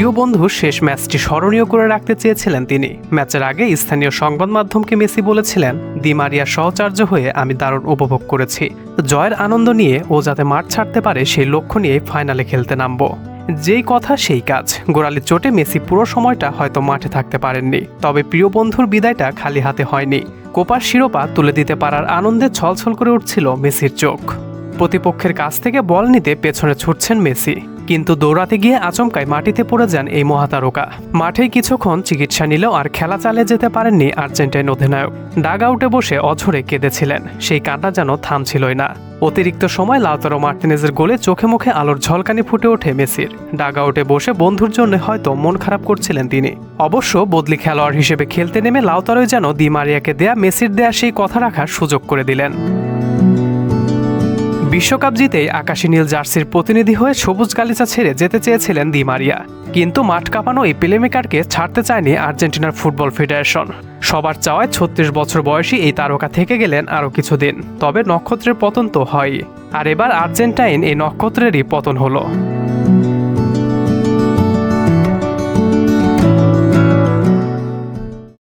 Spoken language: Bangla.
প্রিয় বন্ধুর শেষ ম্যাচটি স্মরণীয় করে রাখতে চেয়েছিলেন তিনি। ম্যাচের আগে স্থানীয় সংবাদ মাধ্যমকে মেসি বলেছিলেন, দি মারিয়ার সহচার্য হয়ে আমি দারুণ উপভোগ করেছি। জয়ের আনন্দ নিয়ে ও যাতে মাঠ ছাড়তে পারে সেই লক্ষ্য নিয়ে ফাইনালে খেলতে নামব। যেই কথা সেই কাজ। গোড়ালির চোটে মেসি পুরো সময়টা হয়তো মাঠে থাকতে পারেননি, তবে প্রিয় বন্ধুর বিদায়টা খালি হাতে হয়নি। কোপার শিরোপা তুলে দিতে পারার আনন্দে ছলছল করে উঠছিল মেসির চোখ। প্রতিপক্ষের কাছ থেকে বল নিতে পেছনে ছুটছেন মেসি, কিন্তু দৌড়াতে গিয়ে আচমকায় মাটিতে পড়ে যান এই মহাতারকা। মাঠেই কিছুক্ষণ চিকিৎসা নিলেও আর খেলা চালিয়ে যেতে পারেননি আর্জেন্টাইন অধিনায়ক। ডাগ আউটে বসে অঝরে কেঁদেছিলেন, সেই কান্না যেন থামছিলই না। অতিরিক্ত সময় লাউতারো মার্টিনেজের গোলে চোখে মুখে আলোর ঝলকানি ফুটে ওঠে মেসির। ডাগ আউটে বসে বন্ধুর জন্য হয়তো মন খারাপ করছিলেন তিনি। অবশ্য বদলি খেলোয়াড় হিসেবে খেলতে নেমে লাউতারোই যেন দি মারিয়াকে দেয়া মেসির দেয়া সেই কথা রাখার সুযোগ করে দিলেন। বিশ্বকাপ জিতেই আকাশী নীল জার্সির প্রতিনিধি হয়ে সবুজ গালিচা ছেড়ে যেতে চেয়েছিলেন দি মারিয়া, কিন্তু মাঠ কাঁপানো এই প্লেমেকারকে ছাড়তে চায়নি আর্জেন্টিনার ফুটবল ফেডারেশন। সবার চাওয়ায় ৩৬ বছর বয়সী এই তারকা থেকে গেলেন আরও কিছুদিন। তবে নক্ষত্রের পতন তো হয়ই, আর এবার আর্জেন্টাইন এই নক্ষত্রেরই পতন হলো।